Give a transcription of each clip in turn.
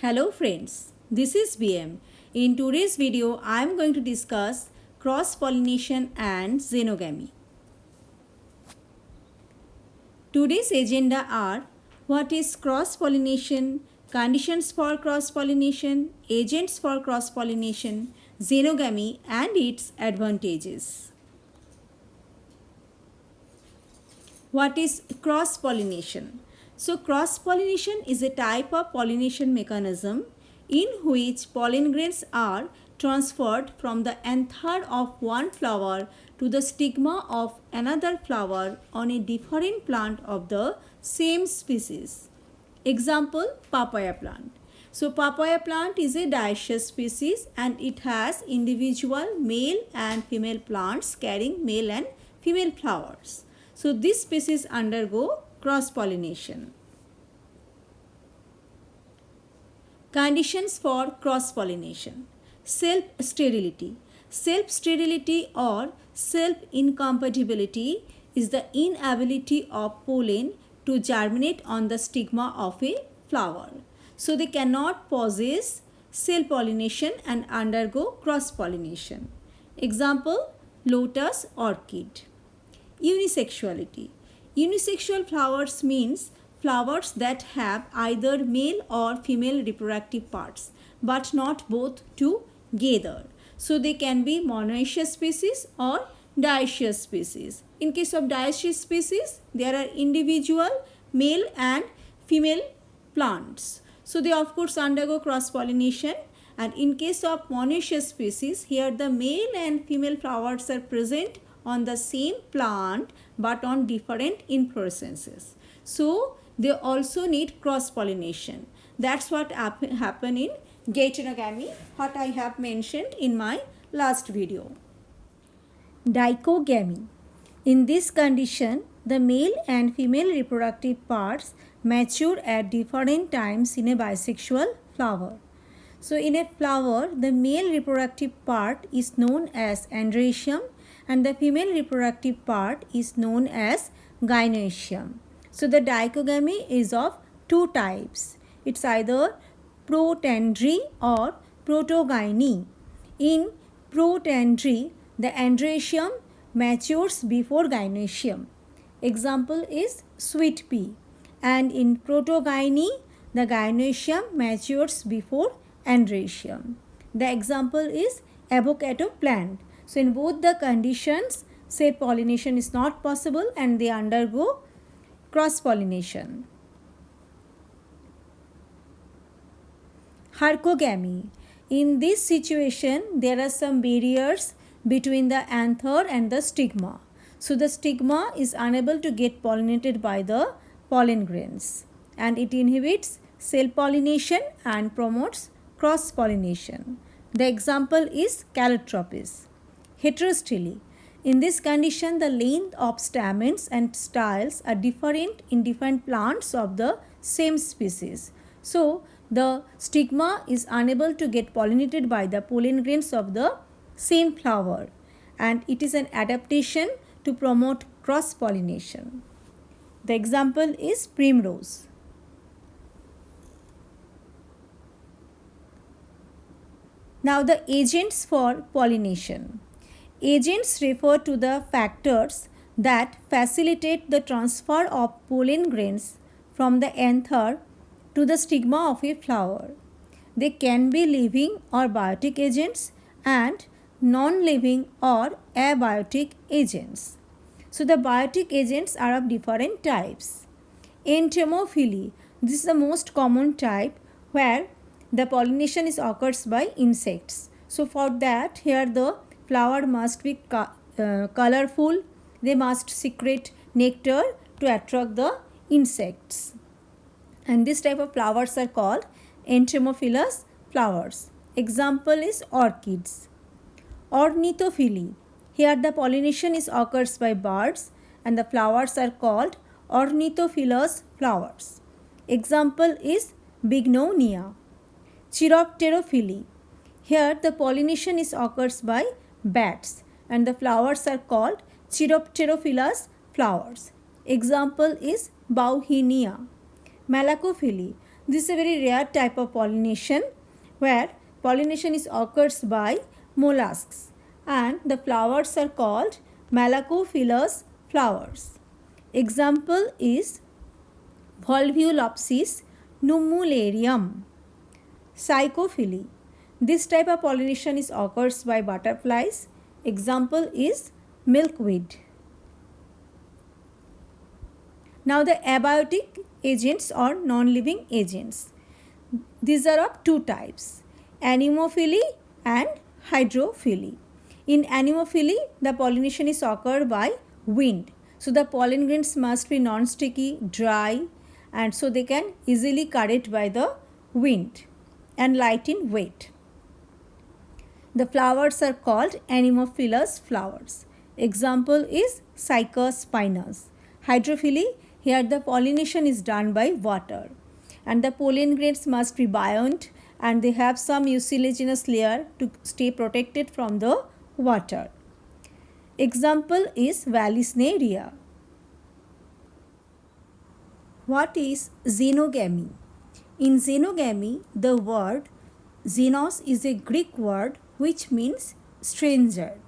Hello friends, this is BM. In today's video, I am going to discuss cross-pollination and xenogamy. Today's agenda are what is cross-pollination, conditions for cross-pollination, agents for cross-pollination, xenogamy and its advantages. What is cross-pollination? So cross-pollination is a type of pollination mechanism in which pollen grains are transferred from the anther of one flower to the stigma of another flower on a different plant of the same species. Example, papaya plant. So papaya plant is a dioecious species and it has individual male and female plants carrying male and female flowers. So this species undergo cross-pollination. Conditions for cross-pollination. Self-sterility. Self-sterility or self-incompatibility is the inability of pollen to germinate on the stigma of a flower. So they cannot possess self-pollination and undergo cross-pollination. Example, lotus, orchid. Unisexuality. Unisexual flowers means flowers that have either male or female reproductive parts but not both together. So they can be monoecious species or dioecious species. In case of dioecious species, there are individual male and female plants. So they of course undergo cross-pollination, and in case of monoecious species, here the male and female flowers are present on the same plant but on different inflorescences. So they also need cross-pollination. That's what happen in Xenogamy, what I have mentioned in my last video. Dichogamy. In this condition, the male and female reproductive parts mature at different times in a bisexual flower. So in a flower, the male reproductive part is known as androecium and the female reproductive part is known as gynoecium. So the dichogamy is of two types. It's either protandry or protogyny. In protandry, the androecium matures before gynoecium. Example is sweet pea. And in protogyny, the gynoecium matures before androecium. The example is avocado plant. So in both the conditions, self-pollination is not possible and they undergo cross-pollination. Hercogamy. In this situation, there are some barriers between the anther and the stigma. So the stigma is unable to get pollinated by the pollen grains and it inhibits self-pollination and promotes cross-pollination. The example is calotropis. Heterostele. In this condition, the length of stamens and styles are different in different plants of the same species. So, the stigma is unable to get pollinated by the pollen grains of the same flower and it is an adaptation to promote cross-pollination. The example is primrose. Now the agents for pollination. Agents refer to the factors that facilitate the transfer of pollen grains from the anther to the stigma of a flower. They can be living or biotic agents and non-living or abiotic agents. So the biotic agents are of different types. Entomophily, this is the most common type where the pollination occurs by insects. So for that, here the flower must be colorful. They must secrete nectar to attract the insects. And this type of flowers are called entomophilous flowers. Example is orchids. Ornithophily. Here the pollination occurs by birds and the flowers are called ornithophilous flowers. Example is bignonia. Chiropterophily. Here the pollination occurs by bats and the flowers are called Chiropterophilous flowers. Example is Bauhinia. Malacophily. This is a very rare type of pollination where pollination is occurs by mollusks and the flowers are called malacophilous flowers. Example is Volvulopsis nummularium. Psychophily. This type of pollination is occurs by butterflies. Example is milkweed. Now the abiotic agents or non-living agents. These are of two types, anemophily and hydrophily. In anemophily, the pollination is occurred by wind. So the pollen grains must be non-sticky, dry, and so they can easily carried by the wind and light in weight. The flowers are called anemophilous flowers. Example is Cyclospinous. Hydrophily, here the pollination is done by water and the pollen grains must be buoyant and they have some mucilaginous layer to stay protected from the water. Example is Vallisneria. What is xenogamy? In xenogamy, the word xenos is a Greek word which means stranger.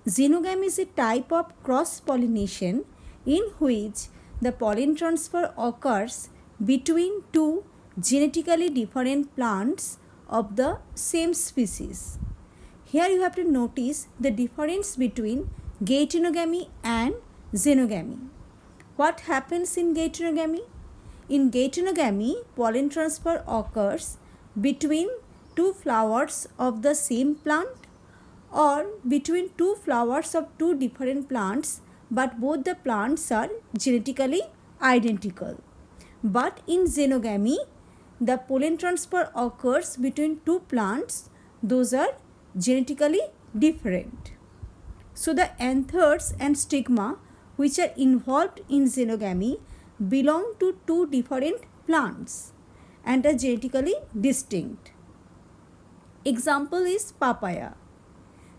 Xenogamy is a type of cross-pollination in which the pollen transfer occurs between two genetically different plants of the same species. Here you have to notice the difference between geitonogamy and xenogamy. What happens in geitonogamy? In geitonogamy, pollen transfer occurs between two flowers of the same plant or between two flowers of two different plants, but both the plants are genetically identical. But in xenogamy, the pollen transfer occurs between two plants, those are genetically different. So the anthers and stigma which are involved in xenogamy belong to two different plants and are genetically distinct. Example is papaya.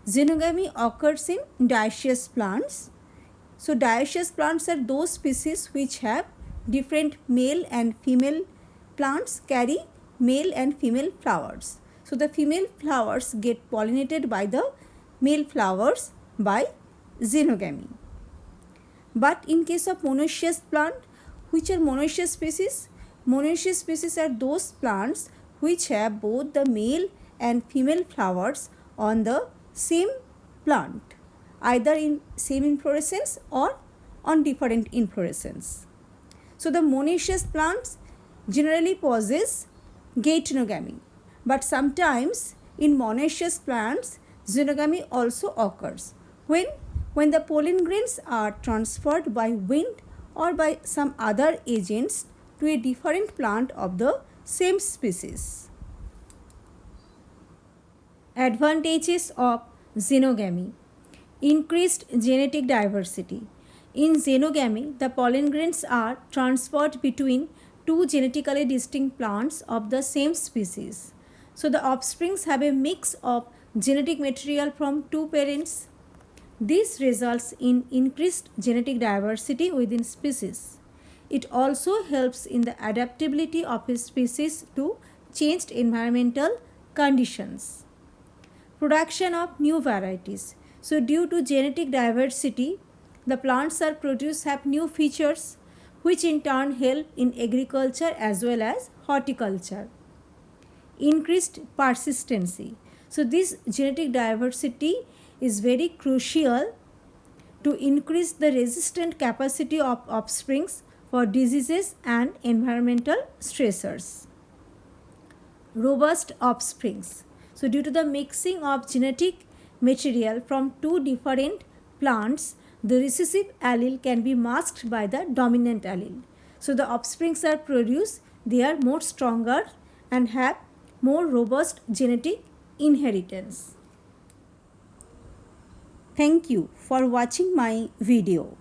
Xenogamy occurs in dioecious plants. So dioecious plants are those species which have different male and female plants carry male and female flowers. So the female flowers get pollinated by the male flowers by xenogamy. But in case of monoecious plant, which are monoecious species? Monoecious species are those plants which have both the male and female flowers on the same plant, either in same inflorescence or on different inflorescence. So the monoecious plants generally possess geitonogamy, but sometimes in monoecious plants xenogamy also occurs when the pollen grains are transferred by wind or by some other agents to a different plant of the same species. Advantages of xenogamy. Increased genetic diversity. In xenogamy, the pollen grains are transferred between two genetically distinct plants of the same species. So the offsprings have a mix of genetic material from two parents. This results in increased genetic diversity within species. It also helps in the adaptability of a species to changed environmental conditions. Production of new varieties. So due to genetic diversity, the plants are produced have new features which in turn help in agriculture as well as horticulture. Increased persistency. So this genetic diversity is very crucial to increase the resistant capacity of offsprings for diseases and environmental stressors. Robust offsprings. So due to the mixing of genetic material from two different plants, the recessive allele can be masked by the dominant allele. So the offsprings are produced, they are more stronger and have more robust genetic inheritance. Thank you for watching my video.